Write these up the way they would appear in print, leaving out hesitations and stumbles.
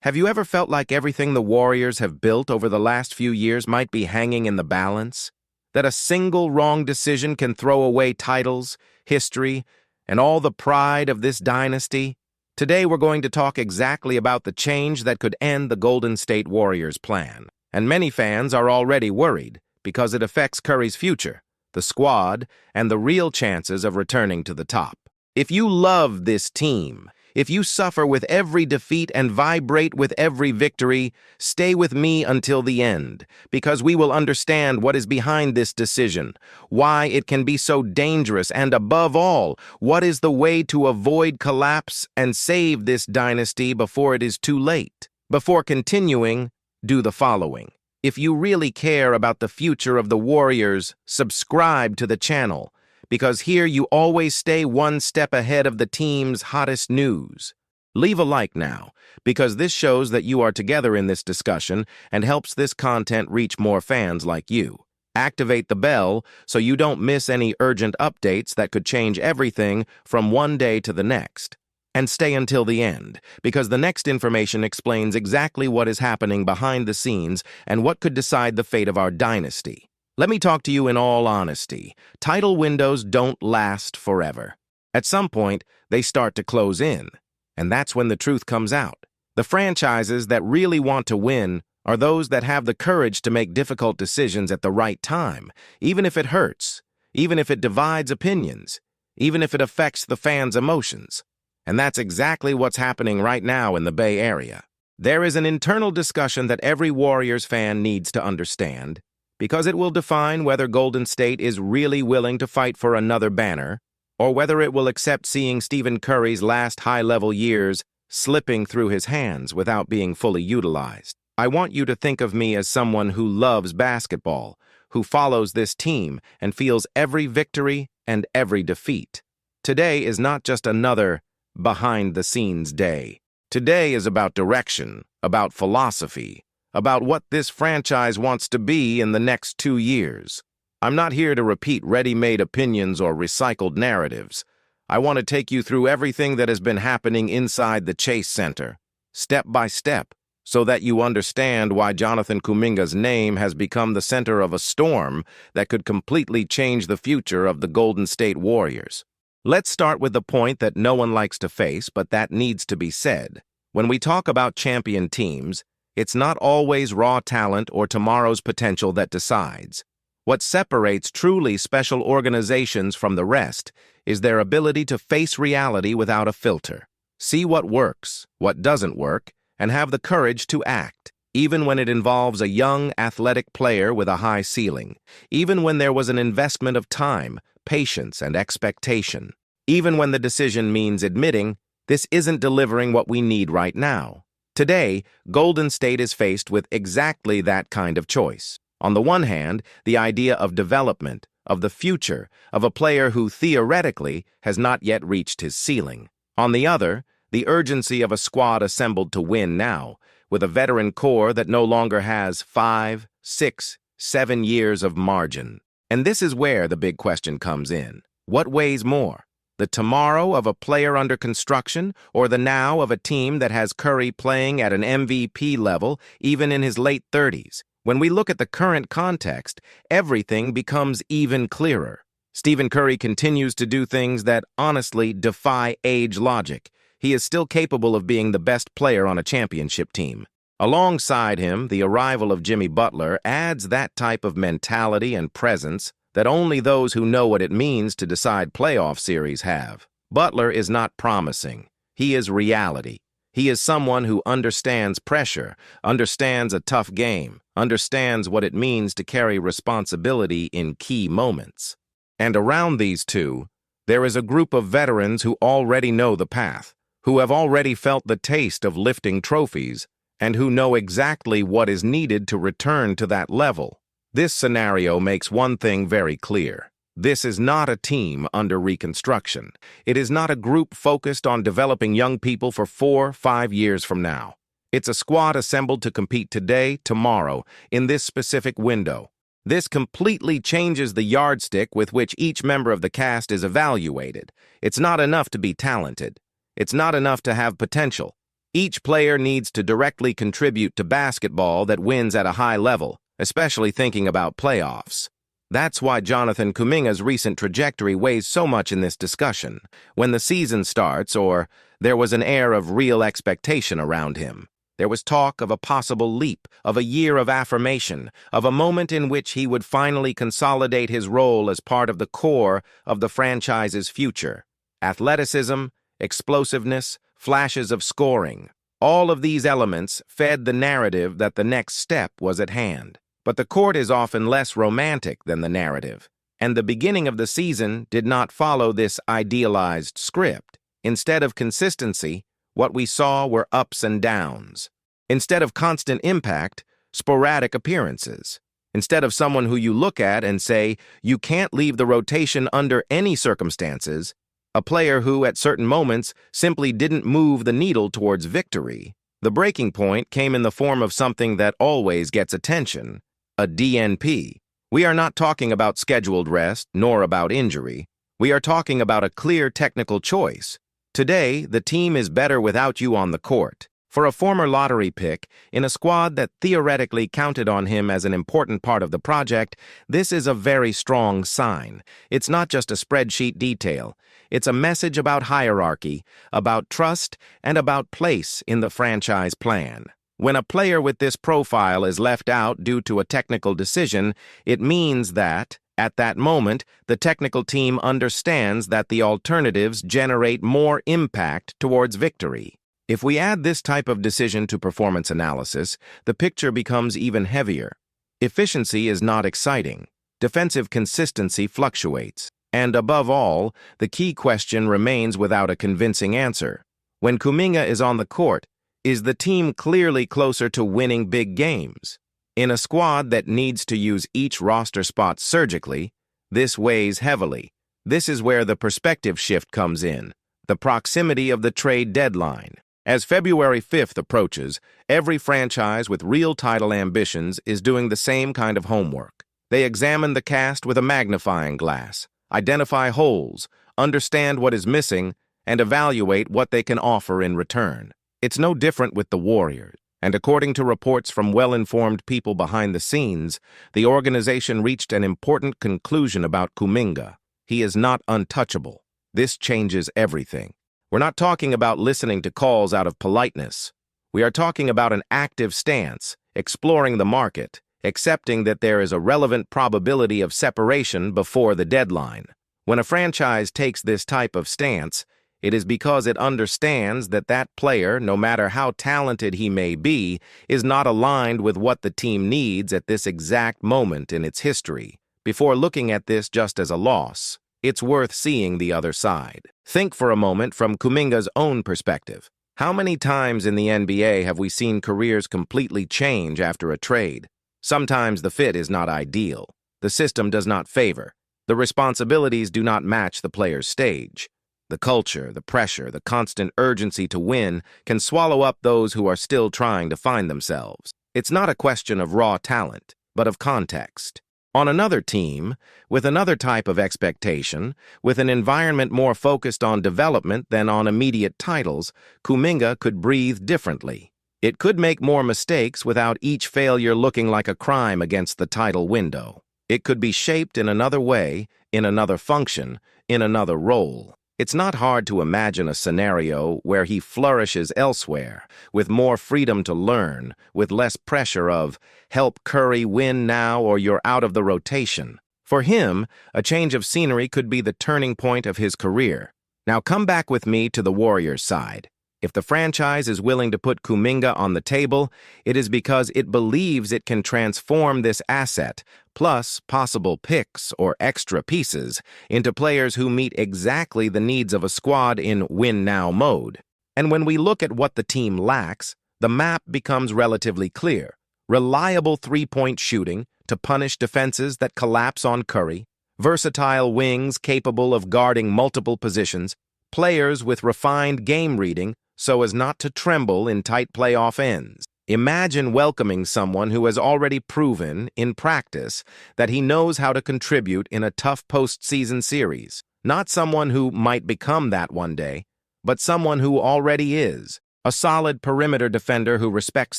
Have you ever felt like everything the Warriors have built over the last few years might be hanging in the balance? That a single wrong decision can throw away titles, history, and all the pride of this dynasty? Today we're going to talk exactly about the change that could end the Golden State Warriors' plan. And many fans are already worried because it affects Curry's future, the squad, and the real chances of returning to the top. If you love this team, if you suffer with every defeat and vibrate with every victory, stay with me until the end, because we will understand what is behind this decision, why it can be so dangerous, and above all, what is the way to avoid collapse and save this dynasty before it is too late. Before continuing, do the following. If you really care about the future of the Warriors, subscribe to the channel, because here you always stay one step ahead of the team's hottest news. Leave a like now, because this shows that you are together in this discussion and helps this content reach more fans like you. Activate the bell so you don't miss any urgent updates that could change everything from one day to the next. And stay until the end, because the next information explains exactly what is happening behind the scenes and what could decide the fate of our dynasty. Let me talk to you in all honesty. Title windows don't last forever. At some point, they start to close in, and that's when the truth comes out. The franchises that really want to win are those that have the courage to make difficult decisions at the right time, even if it hurts, even if it divides opinions, even if it affects the fans' emotions. And that's exactly what's happening right now in the Bay Area. There is an internal discussion that every Warriors fan needs to understand, because it will define whether Golden State is really willing to fight for another banner, or whether it will accept seeing Stephen Curry's last high-level years slipping through his hands without being fully utilized. I want you to think of me as someone who loves basketball, who follows this team and feels every victory and every defeat. Today is not just another behind-the-scenes day. Today is about direction, about philosophy, about what this franchise wants to be in the next 2 years. I'm not here to repeat ready-made opinions or recycled narratives. I want to take you through everything that has been happening inside the Chase Center, step by step, so that you understand why Jonathan Kuminga's name has become the center of a storm that could completely change the future of the Golden State Warriors. Let's start with the point that no one likes to face, but that needs to be said. When we talk about champion teams, it's not always raw talent or tomorrow's potential that decides. What separates truly special organizations from the rest is their ability to face reality without a filter. See what works, what doesn't work, and have the courage to act, even when it involves a young, athletic player with a high ceiling, even when there was an investment of time, patience, and expectation, even when the decision means admitting, this isn't delivering what we need right now. Today, Golden State is faced with exactly that kind of choice. On the one hand, the idea of development, of the future, of a player who theoretically has not yet reached his ceiling. On the other, the urgency of a squad assembled to win now, with a veteran core that no longer has 5, 6, 7 years of margin. And this is where the big question comes in. What weighs more? The tomorrow of a player under construction, or the now of a team that has Curry playing at an MVP level, even in his late 30s? When we look at the current context, everything becomes even clearer. Stephen Curry continues to do things that honestly defy age logic. He is still capable of being the best player on a championship team. Alongside him, the arrival of Jimmy Butler adds that type of mentality and presence that only those who know what it means to decide playoff series have. Butler is not promising. He is reality. He is someone who understands pressure, understands a tough game, understands what it means to carry responsibility in key moments. And around these two, there is a group of veterans who already know the path, who have already felt the taste of lifting trophies, and who know exactly what is needed to return to that level. This scenario makes one thing very clear. This is not a team under reconstruction. It is not a group focused on developing young people for 4, 5 years from now. It's a squad assembled to compete today, tomorrow, in this specific window. This completely changes the yardstick with which each member of the cast is evaluated. It's not enough to be talented. It's not enough to have potential. Each player needs to directly contribute to basketball that wins at a high level, especially thinking about playoffs. That's why Jonathan Kuminga's recent trajectory weighs so much in this discussion. When the season starts, or there was an air of real expectation around him. There was talk of a possible leap, of a year of affirmation, of a moment in which he would finally consolidate his role as part of the core of the franchise's future. Athleticism, explosiveness, flashes of scoring. All of these elements fed the narrative that the next step was at hand. But the court is often less romantic than the narrative, and the beginning of the season did not follow this idealized script. Instead of consistency, what we saw were ups and downs. Instead of constant impact, sporadic appearances. Instead of someone who you look at and say, you can't leave the rotation under any circumstances, a player who, at certain moments, simply didn't move the needle towards victory. The breaking point came in the form of something that always gets attention. A DNP. We are not talking about scheduled rest, nor about injury. We are talking about a clear technical choice. Today, the team is better without you on the court. For a former lottery pick, in a squad that theoretically counted on him as an important part of the project, this is a very strong sign. It's not just a spreadsheet detail. It's a message about hierarchy, about trust, and about place in the franchise plan. When a player with this profile is left out due to a technical decision, it means that, at that moment, the technical team understands that the alternatives generate more impact towards victory. If we add this type of decision to performance analysis, the picture becomes even heavier. Efficiency is not exciting. Defensive consistency fluctuates. And above all, the key question remains without a convincing answer. When Kuminga is on the court, is the team clearly closer to winning big games? In a squad that needs to use each roster spot surgically, this weighs heavily. This is where the perspective shift comes in, the proximity of the trade deadline. As February 5th approaches, every franchise with real title ambitions is doing the same kind of homework. They examine the cast with a magnifying glass, identify holes, understand what is missing, and evaluate what they can offer in return. It's no different with the Warriors, and according to reports from well-informed people behind the scenes, the organization reached an important conclusion about Kuminga. He is not untouchable. This changes everything. We're not talking about listening to calls out of politeness. We are talking about an active stance, exploring the market, accepting that there is a relevant probability of separation before the deadline. When a franchise takes this type of stance, it is because it understands that that player, no matter how talented he may be, is not aligned with what the team needs at this exact moment in its history. Before looking at this just as a loss, it's worth seeing the other side. Think for a moment from Kuminga's own perspective. How many times in the NBA have we seen careers completely change after a trade? Sometimes the fit is not ideal. The system does not favor. The responsibilities do not match the player's stage. The culture, the pressure, the constant urgency to win can swallow up those who are still trying to find themselves. It's not a question of raw talent, but of context. On another team, with another type of expectation, with an environment more focused on development than on immediate titles, Kuminga could breathe differently. It could make more mistakes without each failure looking like a crime against the title window. It could be shaped in another way, in another function, in another role. It's not hard to imagine a scenario where he flourishes elsewhere, with more freedom to learn, with less pressure of, help Curry win now or you're out of the rotation. For him, a change of scenery could be the turning point of his career. Now come back with me to the Warriors' side. If the franchise is willing to put Kuminga on the table, it is because it believes it can transform this asset, plus possible picks or extra pieces, into players who meet exactly the needs of a squad in win-now mode. And when we look at what the team lacks, the map becomes relatively clear. Reliable three-point shooting to punish defenses that collapse on Curry, versatile wings capable of guarding multiple positions, players with refined game reading so as not to tremble in tight playoff ends. Imagine welcoming someone who has already proven, in practice, that he knows how to contribute in a tough postseason series. Not someone who might become that one day, but someone who already is. A solid perimeter defender who respects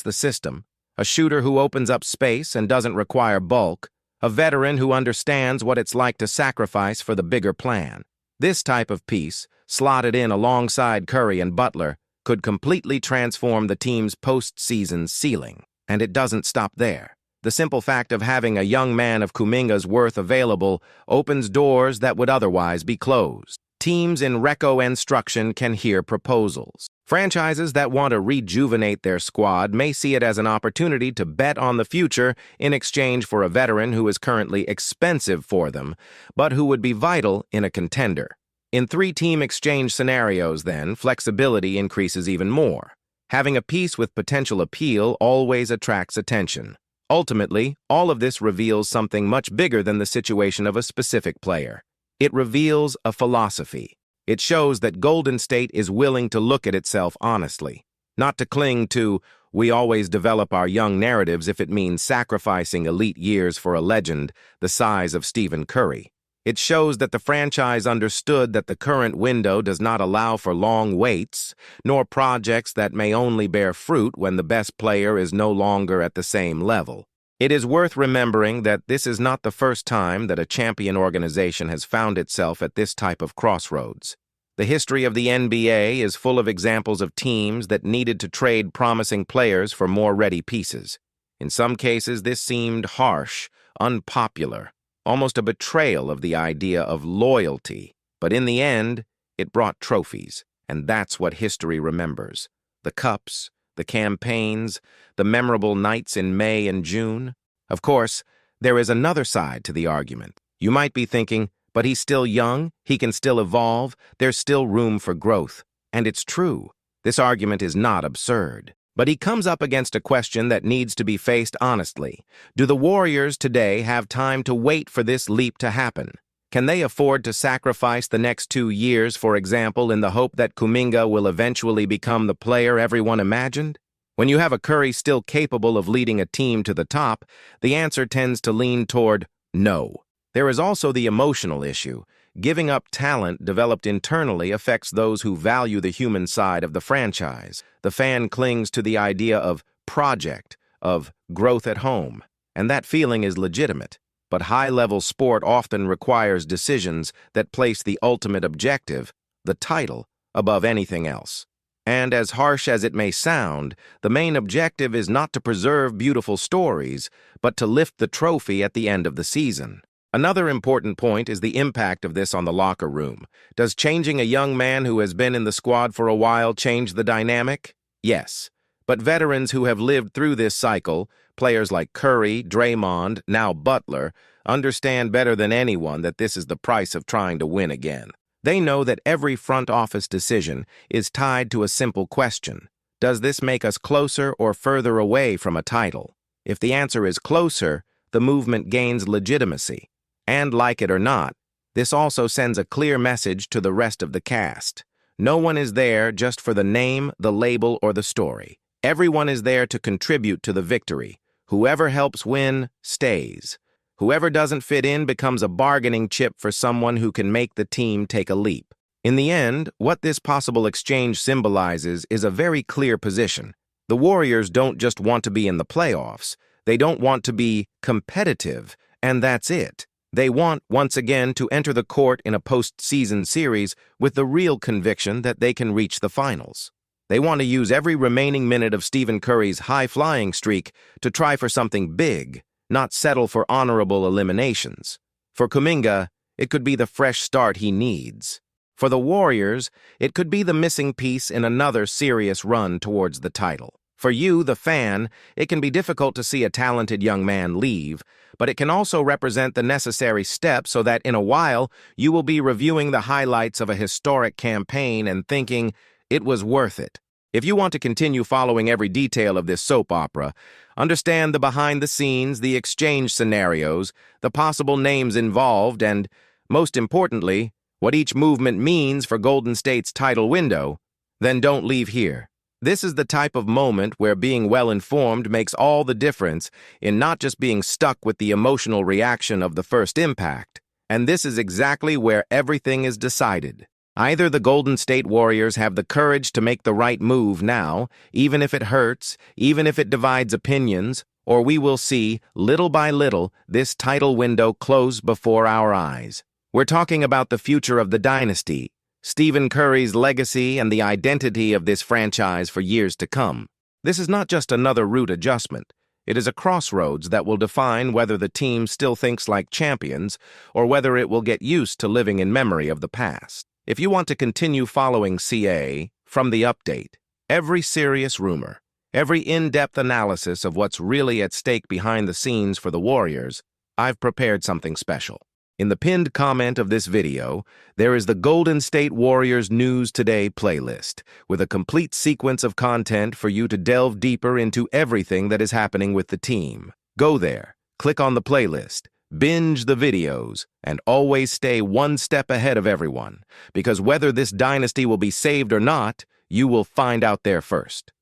the system, a shooter who opens up space and doesn't require bulk, a veteran who understands what it's like to sacrifice for the bigger plan. This type of piece, slotted in alongside Curry and Butler, could completely transform the team's postseason ceiling. And it doesn't stop there. The simple fact of having a young man of Kuminga's worth available opens doors that would otherwise be closed. Teams in reco instruction can hear proposals. Franchises that want to rejuvenate their squad may see it as an opportunity to bet on the future in exchange for a veteran who is currently expensive for them, but who would be vital in a contender. In three-team exchange scenarios, then, flexibility increases even more. Having a piece with potential appeal always attracts attention. Ultimately, all of this reveals something much bigger than the situation of a specific player. It reveals a philosophy. It shows that Golden State is willing to look at itself honestly, not to cling to, we always develop our young narratives if it means sacrificing elite years for a legend the size of Stephen Curry. It shows that the franchise understood that the current window does not allow for long waits, nor projects that may only bear fruit when the best player is no longer at the same level. It is worth remembering that this is not the first time that a champion organization has found itself at this type of crossroads. The history of the NBA is full of examples of teams that needed to trade promising players for more ready pieces. In some cases, this seemed harsh, unpopular, almost a betrayal of the idea of loyalty. But in the end, it brought trophies, and that's what history remembers. The cups, the campaigns, the memorable nights in May and June. Of course, there is another side to the argument. You might be thinking, but he's still young, he can still evolve, there's still room for growth. And it's true. This argument is not absurd. But he comes up against a question that needs to be faced honestly. Do the Warriors today have time to wait for this leap to happen? Can they afford to sacrifice the next 2 years, for example, in the hope that Kuminga will eventually become the player everyone imagined? When you have a Curry still capable of leading a team to the top, the answer tends to lean toward no. There is also the emotional issue. Giving up talent developed internally affects those who value the human side of the franchise. The fan clings to the idea of project, of growth at home, and that feeling is legitimate. But high-level sport often requires decisions that place the ultimate objective, the title, above anything else. And as harsh as it may sound, the main objective is not to preserve beautiful stories, but to lift the trophy at the end of the season. Another important point is the impact of this on the locker room. Does changing a young man who has been in the squad for a while change the dynamic? Yes. But veterans who have lived through this cycle, players like Curry, Draymond, now Butler, understand better than anyone that this is the price of trying to win again. They know that every front office decision is tied to a simple question. Does this make us closer or further away from a title? If the answer is closer, the movement gains legitimacy. And like it or not, this also sends a clear message to the rest of the cast. No one is there just for the name, the label, or the story. Everyone is there to contribute to the victory. Whoever helps win, stays. Whoever doesn't fit in becomes a bargaining chip for someone who can make the team take a leap. In the end, what this possible exchange symbolizes is a very clear position. The Warriors don't just want to be in the playoffs. They don't want to be competitive, and that's it. They want, once again, to enter the court in a postseason series with the real conviction that they can reach the finals. They want to use every remaining minute of Stephen Curry's high-flying streak to try for something big, not settle for honorable eliminations. For Kuminga, it could be the fresh start he needs. For the Warriors, it could be the missing piece in another serious run towards the title. For you, the fan, it can be difficult to see a talented young man leave, but it can also represent the necessary step so that in a while you will be reviewing the highlights of a historic campaign and thinking, it was worth it. If you want to continue following every detail of this soap opera, understand the behind-the-scenes, the exchange scenarios, the possible names involved, and, most importantly, what each movement means for Golden State's title window, then don't leave here. This is the type of moment where being well-informed makes all the difference in not just being stuck with the emotional reaction of the first impact. And this is exactly where everything is decided. Either the Golden State Warriors have the courage to make the right move now, even if it hurts, even if it divides opinions, or we will see, little by little, this title window close before our eyes. We're talking about the future of the Dynasty, Stephen Curry's legacy and the identity of this franchise for years to come. This is not just another route adjustment. It is a crossroads that will define whether the team still thinks like champions or whether it will get used to living in memory of the past. If you want to continue following CA from the update, every serious rumor, every in-depth analysis of what's really at stake behind the scenes for the Warriors, I've prepared something special. In the pinned comment of this video, there is the Golden State Warriors News Today playlist, with a complete sequence of content for you to delve deeper into everything that is happening with the team. Go there, click on the playlist, binge the videos, and always stay one step ahead of everyone, because whether this dynasty will be saved or not, you will find out there first.